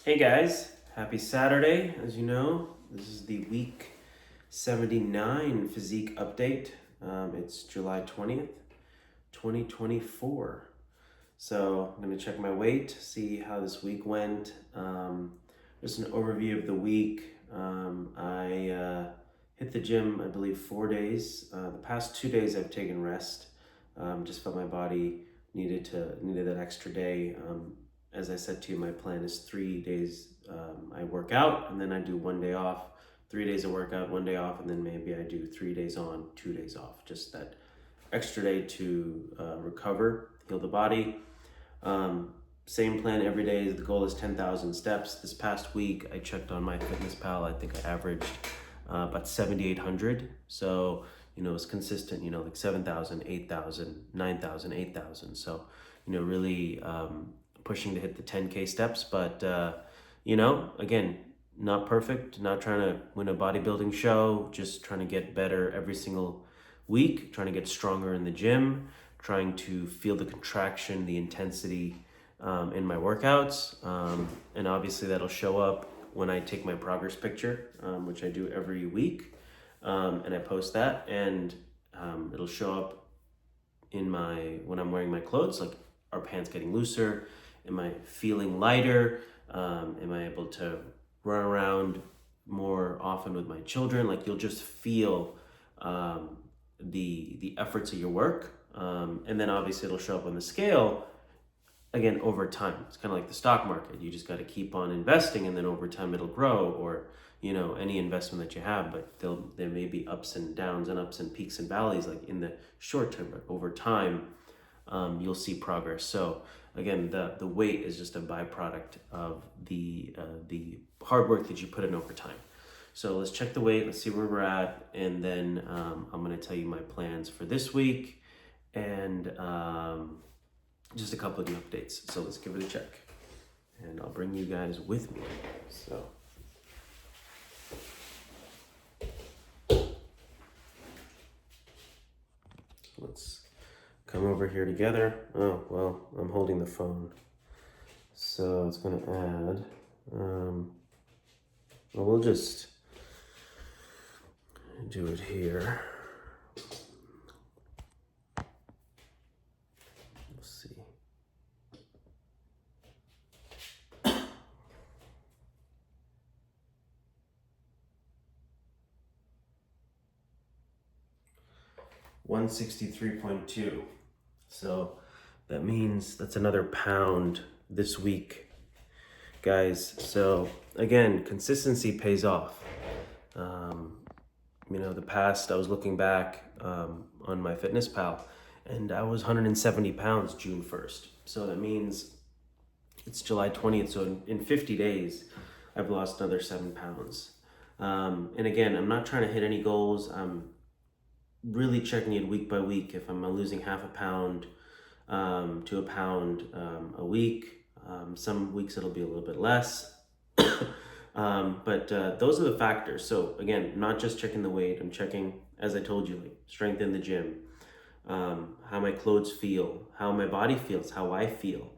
Hey guys, happy Saturday. As you know, this is the week 79 physique update. It's July 20th, 2024. So I'm going to check my weight, see how this week went. Just an overview of the week. I hit the gym, I believe, 4 days. The past 2 days I've taken rest. Just felt my body needed that extra day. As I said to you, my plan is 3 days I work out and then I do one day off. 3 days of workout, one day off, and then maybe I do 3 days on, 2 days off. Just that extra day to recover, heal the body. Same plan every day. The goal is 10,000 steps. This past week, I checked on MyFitnessPal. I think I averaged about 7,800. So, it's consistent, like 7,000, 8,000, 9,000, 8,000. So, really pushing to hit the 10K steps. But, again, not perfect, not trying to win a bodybuilding show, just trying to get better every single week, trying to get stronger in the gym, trying to feel the contraction, the intensity in my workouts. And obviously that'll show up when I take my progress picture, which I do every week. And I post that, and it'll show up when I'm wearing my clothes, like, are pants getting looser? Am I feeling lighter? Am I able to run around more often with my children? Like, you'll just feel the efforts of your work. And then obviously it'll show up on the scale again over time. It's kind of like the stock market. You just got to keep on investing, and then over time it'll grow, or any investment that you have. But there may be ups and downs and ups and peaks and valleys, like in the short term, but over time you'll see progress. So again, the weight is just a byproduct of the hard work that you put in over time. So let's check the weight, let's see where we're at, and then I'm going to tell you my plans for this week, and just a couple of new updates. So let's give it a check, and I'll bring you guys with me. So let's come over here together. Oh, well, I'm holding the phone, so it's going to add, well, we'll just do it here. Let's see. $163.2. So that means that's another pound this week, guys. So again, consistency pays off. The past, I was looking back on MyFitnessPal, and I was 170 pounds June 1st. So that means it's July 20th. So in 50 days, I've lost another 7 pounds. And again, I'm not trying to hit any goals. I'm really checking it week by week. If I'm losing half a pound to a pound a week, some weeks it'll be a little bit less. But those are the factors. So again, not just checking the weight, I'm checking, as I told you, like strength in the gym, how my clothes feel, how my body feels, how I feel,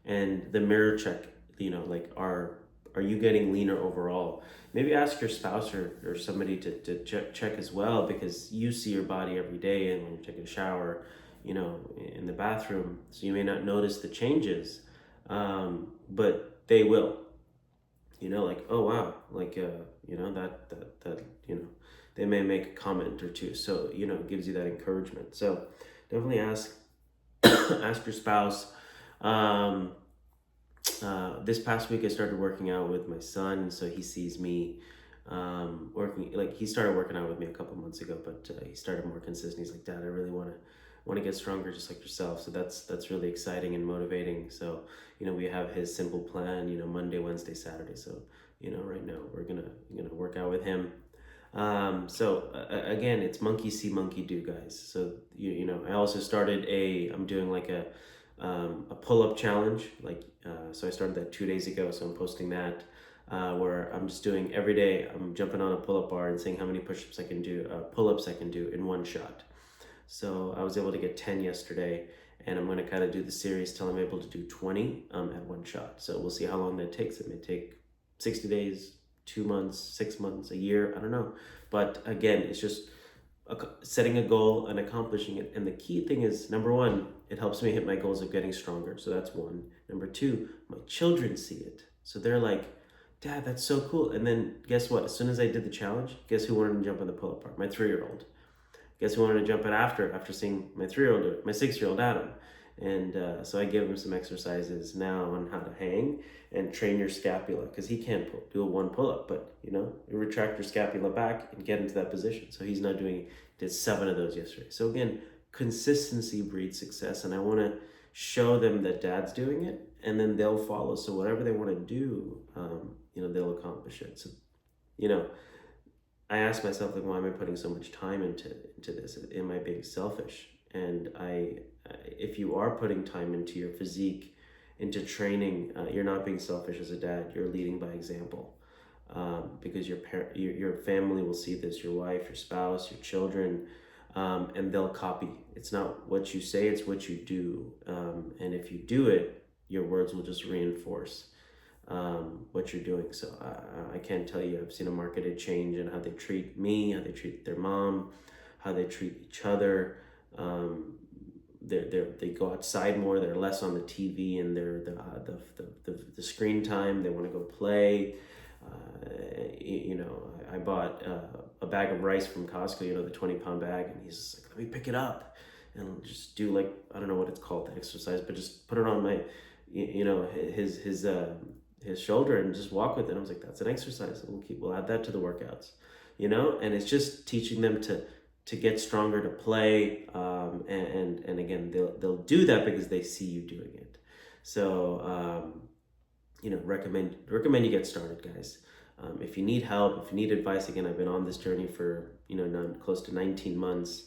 and the mirror check, like, are you getting leaner overall? Maybe ask your spouse or somebody to check as well, because you see your body every day, and when you take a shower, in the bathroom, so you may not notice the changes, but they will. Like, oh wow, like that they may make a comment or two, so it gives you that encouragement. So definitely ask ask your spouse. This past week I started working out with my son, so he sees me working. Like, he started working out with me a couple months ago, but he started more consistent. He's like, Dad, I really want to get stronger just like yourself. So that's really exciting and motivating. So we have his simple plan, Monday, Wednesday, Saturday. So right now we're gonna work out with him. So again, it's monkey see, monkey do, guys. So I also started I'm doing like a pull-up challenge, so I started that 2 days ago. So I'm posting that, where I'm just doing every day. I'm jumping on a pull-up bar and seeing how many push-ups I can do, pull-ups I can do in one shot. So I was able to get 10 yesterday, and I'm going to kind of do the series till I'm able to do 20 at one shot. So we'll see how long that takes. It may take 60 days, 2 months, 6 months, a year, I don't know. But again, it's just setting a goal and accomplishing it. And the key thing is, number one, it helps me hit my goals of getting stronger. So that's one. Number two, my children see it. So they're like, Dad, that's so cool. And then guess what? As soon as I did the challenge, guess who wanted to jump on the pull-up bar? My 3-year-old. Guess who wanted to jump it after seeing my 3-year-old do it? My 6-year-old Adam. And so I give him some exercises now on how to hang and train your scapula, because he can't do a one pull-up, but you retract your scapula back and get into that position. So he's not did 7 of those yesterday. So again, consistency breeds success, and I want to show them that Dad's doing it, and then they'll follow. So whatever they want to do, they'll accomplish it. So, I ask myself, like, why am I putting so much time into this? Am I being selfish? And if you are putting time into your physique, into training, you're not being selfish as a dad. You're leading by example, because your family will see this, your wife, your spouse, your children, and they'll copy. It's not what you say, it's what you do. And if you do it, your words will just reinforce what you're doing. So I can't tell you, I've seen a marketed change in how they treat me, how they treat their mom, how they treat each other. They go outside more. They're less on the TV and the screen time. They want to go play. I bought a bag of rice from Costco, the 20-pound bag, and he's like, let me pick it up and just do, like, I don't know what it's called, the exercise, but just put it on my, his shoulder and just walk with it. I was like, that's an exercise. We'll add that to the workouts, and it's just teaching them to get stronger, to play, and again, they'll do that because they see you doing it. So recommend you get started, guys. If you need help, if you need advice, again, I've been on this journey for close to 19 months.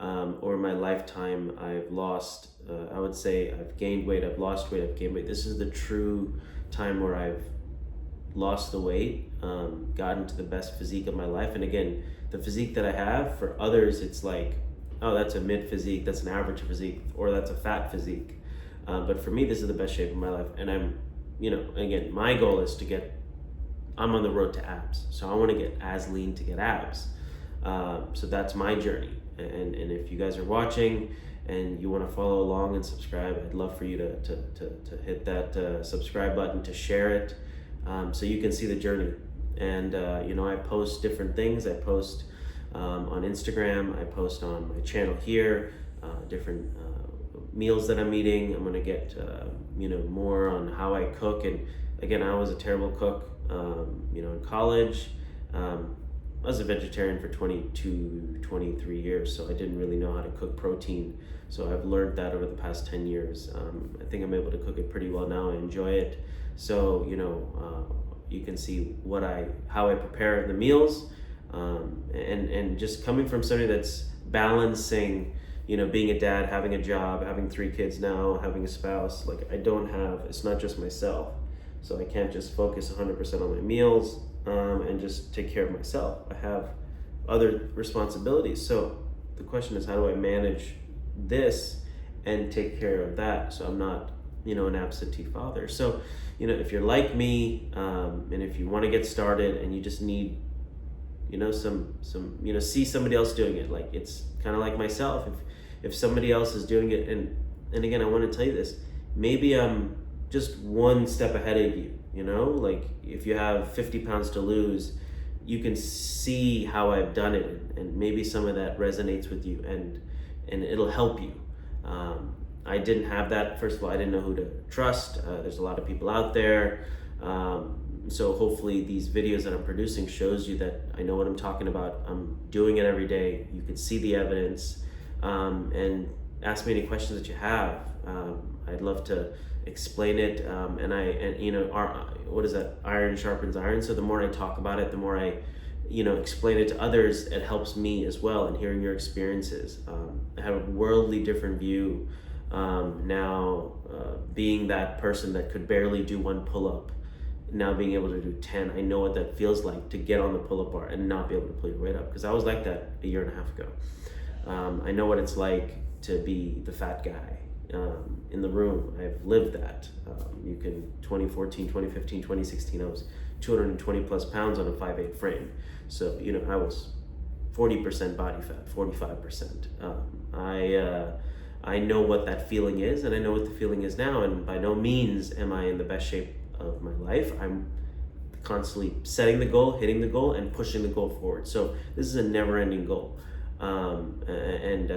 Over my lifetime, I've lost, I would say I've gained weight, I've lost weight, I've gained weight. This is the true time where I've lost the weight, gotten to the best physique of my life. And again, the physique that I have, for others, it's like, oh, that's a mid physique, that's an average physique, or that's a fat physique. But for me, this is the best shape of my life. And I'm, again, my goal is I'm on the road to abs. So I want to get as lean to get abs. So that's my journey. And if you guys are watching and you want to follow along and subscribe, I'd love for you to hit that subscribe button, to share it, so you can see the journey. And I post different things. I post on Instagram, I post on my channel here, different meals that I'm eating. I'm gonna get more on how I cook. And again, I was a terrible cook in college. I was a vegetarian for 23 years, so I didn't really know how to cook protein. So I've learned that over the past 10 years. I think I'm able to cook it pretty well now. I enjoy it. So, you can see how I prepare the meals, and just coming from somebody that's balancing, being a dad, having a job, having 3 kids now, having a spouse. Like, it's not just myself. So I can't just focus 100% on my meals, and just take care of myself. I have other responsibilities. So the question is, how do I manage this and take care of that, so I'm not, an absentee father? So, if you're like me, and if you want to get started and you just need, see somebody else doing it, like, it's kind of like myself. If somebody else is doing it, and again, I want to tell you this, maybe I'm just one step ahead of you, like, if you have 50 pounds to lose, you can see how I've done it, and maybe some of that resonates with you, and it'll help you. I didn't have that. First of all, I didn't know who to trust. There's a lot of people out there. So hopefully these videos that I'm producing shows you that I know what I'm talking about. I'm doing it every day. You can see the evidence, and ask me any questions that you have. I'd love to explain it. What is that? Iron sharpens iron. So the more I talk about it, the more I, explain it to others, it helps me as well. And hearing your experiences, I have a worldly different view now, being that person that could barely do 1 pull-up, now being able to do 10. I know what that feels like to get on the pull-up bar and not be able to pull your weight up, because I was like that a year and a half ago. I know what it's like to be the fat guy, in the room. I've lived that. You can 2014, 2015, 2016, I was 220 plus pounds on a 5'8" frame. So, I was 40% body fat, 45%. I know what that feeling is, and I know what the feeling is now, and by no means am I in the best shape of my life. I'm constantly setting the goal, hitting the goal, and pushing the goal forward. So this is a never-ending goal, and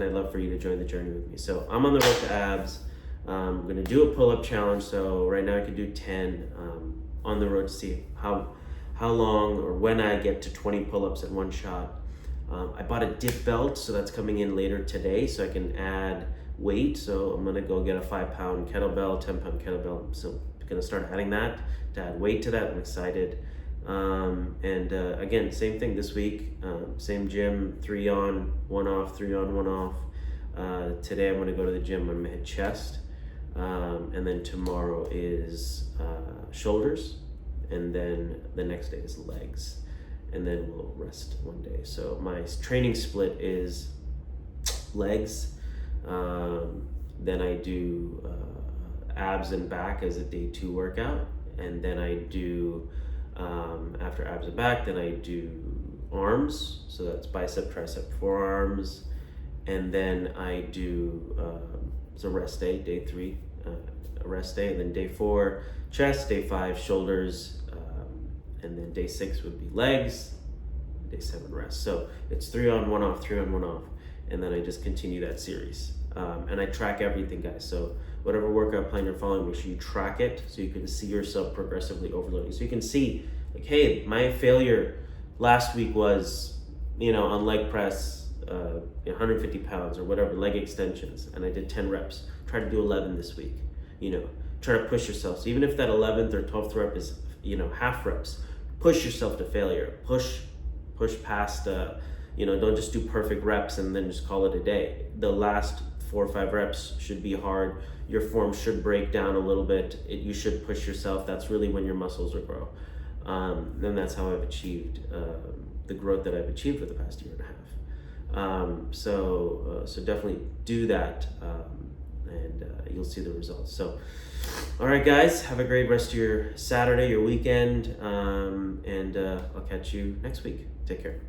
I'd love for you to join the journey with me. So I'm on the road to abs. I'm going to do a pull-up challenge. So right now I can do 10. On the road to see how long or when I get to 20 pull-ups in one shot. I bought a dip belt, so that's coming in later today, so I can add weight. So I'm gonna go get a 5-pound kettlebell, 10-pound kettlebell. So I'm gonna start adding that to add weight to that. I'm excited. Again, same thing this week. Same gym, 3 on, 1 off, 3 on, 1 off. Today I'm gonna go to the gym. I'm gonna hit chest, and then tomorrow is shoulders, and then the next day is legs, and then we'll rest one day. So my training split is legs, then I do abs and back as a day 2 workout, and then I do after abs and back, then I do arms, so that's bicep, tricep, forearms, and then I do it's a rest day, day 3, a rest day, and then day 4 chest, day 5 shoulders, and then day 6 would be legs, day 7 rest. So it's 3 on, 1 off, 3 on, 1 off, and then I just continue that series. And I track everything, guys. So whatever workout plan you're following, make sure you track it so you can see yourself progressively overloading. So you can see, like, hey, my failure last week was, on leg press, 150 pounds or whatever, leg extensions, and I did 10 reps. Try to do 11 this week. Try to push yourself. So even if that 11th or 12th rep is, half reps, push yourself to failure. Push past, don't just do perfect reps and then just call it a day. The last 4 or 5 reps should be hard. Your form should break down a little bit. You should push yourself. That's really when your muscles will grow. And that's how I've achieved the growth that I've achieved for the past year and a half. So definitely do that, and you'll see the results. So, all right, guys, have a great rest of your Saturday, your weekend, and I'll catch you next week. Take care.